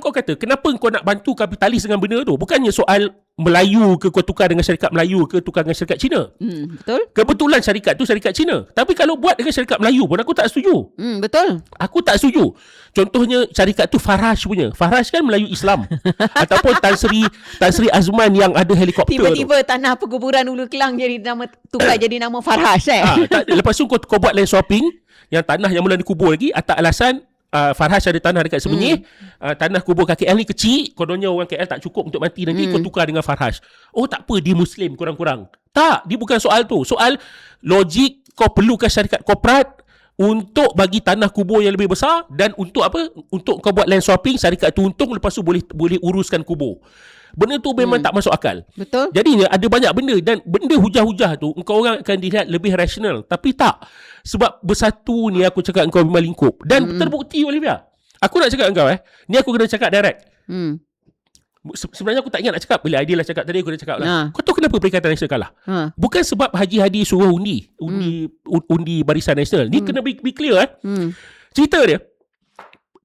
kau kata, kenapa kau nak bantu kapitalis dengan benda tu? Bukannya soal Melayu ke kau tukar dengan syarikat Melayu ke tukar dengan syarikat Cina. Betul. Kebetulan syarikat tu syarikat Cina. Tapi kalau buat dengan syarikat Melayu pun aku tak setuju. Betul. Aku tak setuju. Contohnya syarikat tu Faraj punya. Faraj kan Melayu Islam. Ataupun Tan Sri Azman yang ada helikopter Tiba-tiba tu. tanah perkuburan Ulu Kelang jadi nama tukar jadi nama Faraj Lepas tu kau buat land swapping, yang tanah yang mula dikubur lagi atas alasan Farhaj ada tanah dekat Semenyih, tanah kubur KL ni kecil, kononnya orang KL tak cukup untuk mati nanti, kau tukar dengan Farhaj. Oh tak apa, dia Muslim kurang-kurang. Tak, dia bukan soal tu. Soal logik, kau perlukan syarikat korporat untuk bagi tanah kubur yang lebih besar, dan untuk apa? Untuk kau buat land swapping, syarikat tu untung, lepas tu boleh uruskan kubur. Benda tu memang tak masuk akal. Betul. Jadi ada banyak benda, dan benda hujah-hujah tu engkau orang akan dilihat lebih rasional, tapi tak. Sebab bersatu ni aku cakap engkau memang lingkup. Dan terbukti Olivia. Aku nak cakap engkau ni aku kena cakap direct. Sebenarnya aku tak ingat nak cakap. Bila Aidil lah cakap tadi, aku dah cakap lah. Kau tahu kenapa Perikatan Nasional kalah? Bukan sebab Haji Hadi suruh undi Barisan Nasional. Ni kena be clear Cerita dia,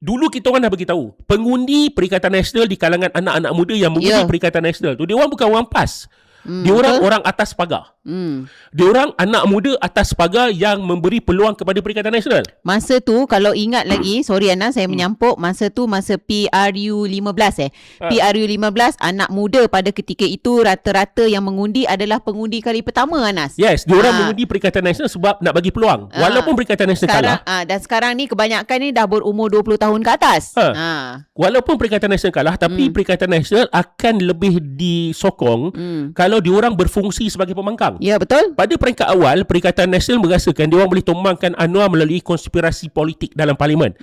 dulu kita orang dah beritahu, pengundi Perikatan Nasional di kalangan anak-anak muda yang mengundi Perikatan Nasional tu, dia orang bukan orang PAS. Dia orang atas pagar. Dia orang anak muda atas pagar yang memberi peluang kepada Perikatan Nasional. Masa tu kalau ingat lagi, sorry Ana saya menyampuk, masa tu masa PRU 15 PRU 15, anak muda pada ketika itu rata-rata yang mengundi adalah pengundi kali pertama, Anas. Yes, dia orang mengundi Perikatan Nasional sebab nak bagi peluang. Walaupun Perikatan Nasional kalah. Dan sekarang ni kebanyakan ni dah berumur 20 tahun ke atas. Walaupun Perikatan Nasional kalah, tapi Perikatan Nasional akan lebih disokong kalau diorang berfungsi sebagai pembangkang. Ya, betul. Pada peringkat awal, Perikatan Nasional merasakan diorang boleh tumbangkan Anwar melalui konspirasi politik dalam parlimen.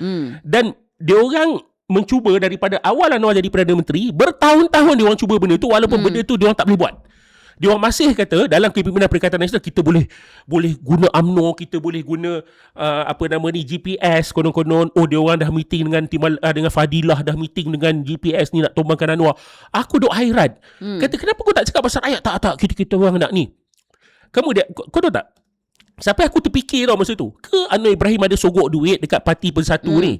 Dan diorang mencuba daripada awal Anwar jadi Perdana Menteri, bertahun-tahun diorang cuba benda tu, walaupun benda tu diorang tak boleh buat. Diorang masih kata dalam kepimpinan Perikatan Nasional kita boleh guna UMNO, kita boleh guna GPS konon-konon. Oh, diorang dah meeting dengan Fadilah, dah meeting dengan GPS ni nak tumbangkan Anwar. Aku duk hairan. Kata, kenapa kau tak cakap pasal rakyat? Tak, kita orang nak ni. Kau tahu tak? Sampai aku terfikir tau masa tu, ke Anwar Ibrahim ada sogok duit dekat Parti Bersatu ni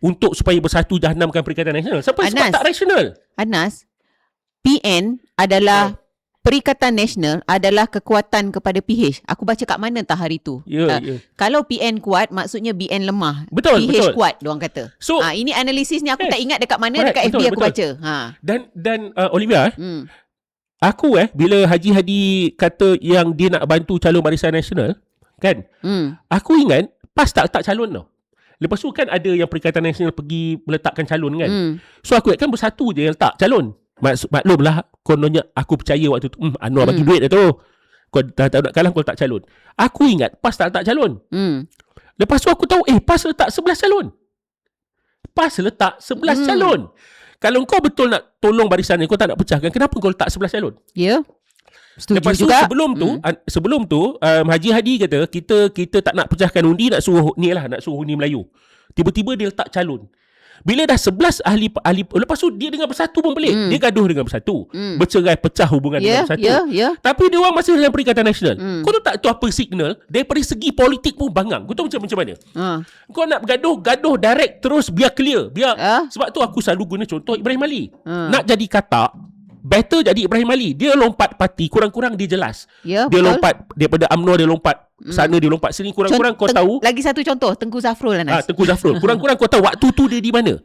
untuk supaya bersatu jahanamkan Perikatan Nasional? Sebab tak rasional. Anas, PN adalah Perikatan Nasional adalah kekuatan kepada PH. Aku baca kat mana entah hari tu. Kalau PN kuat, maksudnya BN lemah. Betul, PH kuat, diorang kata. So, ini analisis ni aku tak ingat dekat mana, dekat FB aku baca. Dan Olivia, aku bila Haji Hadi kata yang dia nak bantu calon Barisan Nasional, kan? Aku ingat PAS tak calon tau. Lepas tu kan ada yang Perikatan Nasional pergi meletakkan calon kan. So aku ingat kan Bersatu je yang letak calon. Maklumlah, kononnya aku percaya waktu tu Anwar bagi duit dah tu, kau dah nak kalah, kau letak calon. Aku ingat PAS tak letak calon. Lepas tu aku tahu PAS letak 11 calon. PAS letak 11 calon. Kalau kau betul nak tolong barisan ni, kau tak nak pecahkan, kenapa kau letak 11 calon? Ya, setuju. Lepas tu juga. sebelum tu Haji Hadi kata kita tak nak pecahkan undi, nak suruh undi Melayu. Tiba-tiba dia letak calon. Bila dah 11 ahli, lepas tu dia dengan Bersatu pun pelik. Dia gaduh dengan Bersatu, bercerai, pecah hubungan dengan Bersatu. Tapi dia orang masih dalam Perikatan Nasional. Kau tahu tak tu apa signal? Daripada segi politik pun bangang. Kau tahu macam mana? Kau nak gaduh direct terus, biar clear. Sebab tu aku selalu guna contoh Ibrahim Ali. Nak jadi katak, better jadi Ibrahim Ali. Dia lompat parti, kurang-kurang dia jelas. Dia lompat daripada UMNO, dia lompat sana, dia lompat sini, kurang-kurang kau tahu. Lagi satu contoh, Tengku Zafrul, Anas. Tengku Zafrul. Kurang-kurang kau tahu waktu tu dia di mana.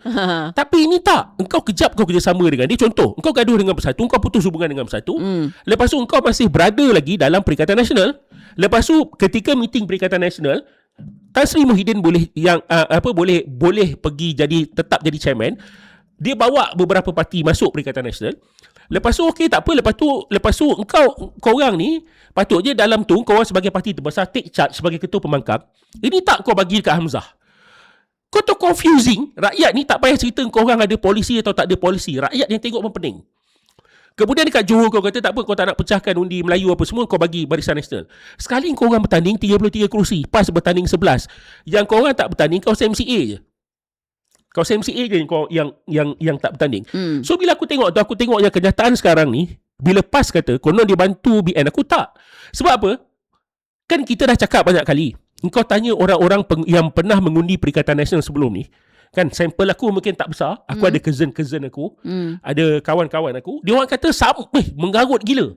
Tapi ini tak. Engkau kejap kau kerjasama dengan dia. Contoh, engkau gaduh dengan Bersatu, engkau putus hubungan dengan Bersatu. Lepas tu engkau masih berada lagi dalam Perikatan Nasional. Lepas tu ketika meeting Perikatan Nasional, Tan Sri Muhyiddin boleh pergi tetap jadi chairman. Dia bawa beberapa parti masuk Perikatan Nasional. Lepas tu okey, tak apa. Lepas tu kau orang ni patutnya dalam tu kau orang sebagai parti terbesar take charge sebagai ketua pembangkang. Ini tak kau bagi dekat Hamzah. Kau tu confusing. Rakyat ni tak payah cerita kau orang ada polisi atau tak ada polisi. Rakyat yang tengok pun pening. Kemudian dekat Johor kau kata tak apa, kau tak nak pecahkan undi Melayu apa semua, kau bagi Barisan Nasional. Sekali kau orang bertanding 33 kerusi, PAS bertanding 11. Yang kau orang tak bertanding, kau MCA je. Kau MCA je yang tak bertanding. So bila aku tengok yang kenyataan sekarang ni, bila PAS kata konon dia bantu BN, aku tak. Sebab apa? Kan kita dah cakap banyak kali. Engkau tanya orang-orang yang pernah mengundi Perikatan Nasional sebelum ni, Kan sampel aku mungkin tak besar. Aku ada cousin aku, ada kawan-kawan aku. Dia orang kata menggarut gila.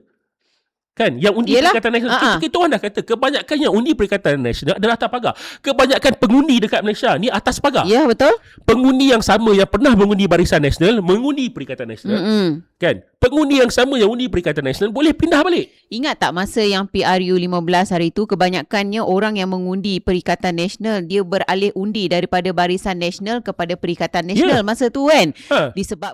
Kan yang undi Perikatan Nasional kita orang dah kata kebanyakan yang undi Perikatan Nasional adalah atas pagar. Kebanyakan pengundi dekat Malaysia ni atas pagar. Ya, betul. Pengundi yang sama yang pernah mengundi Barisan Nasional mengundi Perikatan Nasional. Kan? Pengundi yang sama yang undi Perikatan Nasional boleh pindah balik. Ingat tak masa yang PRU 15 hari tu kebanyakannya orang yang mengundi Perikatan Nasional dia beralih undi daripada Barisan Nasional kepada Perikatan Nasional masa tu kan. Disebab